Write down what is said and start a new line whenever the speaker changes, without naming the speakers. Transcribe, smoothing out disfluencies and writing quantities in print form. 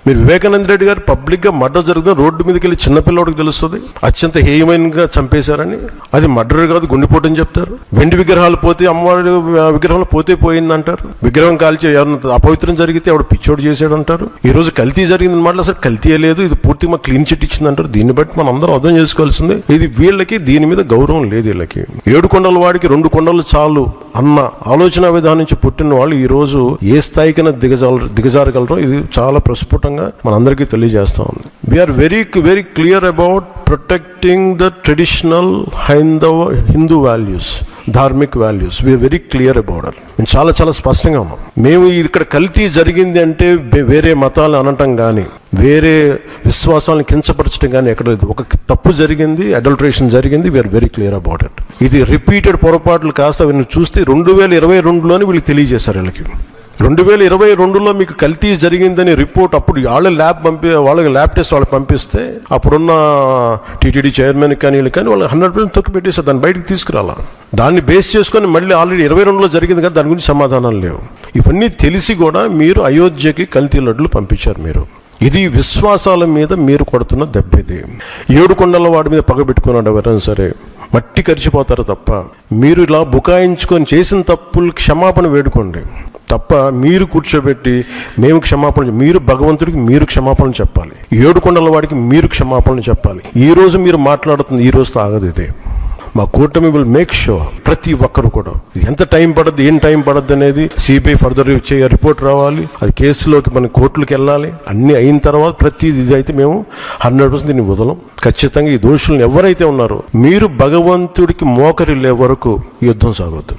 మీరు వివేకానంద రెడ్డి గారు పబ్లిక్గా మర్డర్ జరుగుతుంది, రోడ్డు మీదకి వెళ్ళి చిన్నపిల్లడికి తెలుస్తుంది అత్యంత హేయమైనగా చంపేశారని. అది మర్డర్ కాదు, గుండెపోటు అని చెప్తారు. వెండి విగ్రహాలు పోతే, అమ్మవారి విగ్రహాలు పోతే పోయిందంటారు. విగ్రహం కాల్చి ఎవరిన అపవిత్రం జరిగితే ఎవడు పిచ్చోడు చేసాడు అంటారు. ఈ రోజు కల్తీ జరిగింది మాట అసలు కల్తీ లేదు, ఇది పూర్తిగా మా క్లీన్ చిట్ ఇచ్చింది అంటారు. దీన్ని బట్టి మనం అందరం అర్థం చేసుకోవాల్సింది ఇది వీళ్ళకి దీని మీద గౌరవం లేదు. వీళ్ళకి 7 కొండల వాడికి 2 కొండలు చాలు అన్న ఆలోచన విధానం నుంచి పుట్టిన వాళ్ళు ఈ రోజు ఏ స్థాయికైనా దిగజారగలరో ఇది చాలా ప్రస్ఫుటంగా మనందరికీ తెలియజేస్తా ఉంది. We are very clear about protecting the traditional Hindu values, dharmic values. We are very clear about it. మేము చాలా స్పష్టంగా ఉన్నాం. మేము ఇక్కడ కల్తీ జరిగింది అంటే వేరే మతాలు అనటం కానీ వేరే విశ్వాసాలను కించపరచడం కానీ ఎక్కడ లేదు. ఒక తప్పు జరిగింది, అడల్ట్రేషన్ జరిగింది. We are very clear about it. ఇది రిపీటెడ్ పొరపాట్లు కాస్త వీళ్ళని చూస్తే 2022లోనే వీళ్ళకి తెలియజేశారు. వీళ్ళకి 2022లో మీకు కల్తీ జరిగిందని రిపోర్ట్ అప్పుడు వాళ్ళకి ల్యాబ్ టెస్ట్ వాళ్ళకి పంపిస్తే అప్పుడున్న టీటీడీ చైర్మన్ కానీ వీళ్ళు కానీ వాళ్ళు 100% తొక్కి పెట్టేసారు. దాన్ని బయటకు తీసుకురాలా. దాన్ని బేస్ చేసుకొని మళ్ళీ ఆల్రెడీ 22లో జరిగింది కదా, దాని గురించి సమాధానాలు లేవు. ఇవన్నీ తెలిసి కూడా మీరు అయోధ్యకి కల్తీ లడ్డులు పంపించారు. మీరు ఇది విశ్వాసాల మీద మీరు కొడుతున్న దెబ్బ. ఇది 7 కొండల వాడి మీద పగబెట్టుకున్నాడు ఎవరైనా సరే మట్టి కరిచిపోతారు తప్ప మీరు ఇలా బుకాయించుకొని చేసిన తప్పులు క్షమాపణ వేడుకోండి తప్ప మీరు కూర్చోబెట్టి మేము క్షమాపణ, మీరు భగవంతుడికి మీరు క్షమాపణ చెప్పాలి. 7 కొండల వాడికి మీరు క్షమాపణ చెప్పాలి. ఈ రోజు మీరు మాట్లాడుతుంది ఈ రోజుతో ఆగదు. ఇదే మా కూటమి విల్ మేక్ షూర్ ప్రతి ఒక్కరు కూడా ఎంత టైం పడద్దు, ఏం టైం పడద్దు అనేది సిబిఐ ఫర్దర్ రిపోర్ట్ రావాలి. అది కేసులోకి మన కోర్టులకు వెళ్ళాలి. అన్నీ అయిన తర్వాత ప్రతి ఇది అయితే మేము 100% దీన్ని వదలం. ఖచ్చితంగా ఈ దోషులను ఎవరైతే ఉన్నారో మీరు భగవంతుడికి మోకరిల్లే వరకు యుద్ధం సాగొద్దు.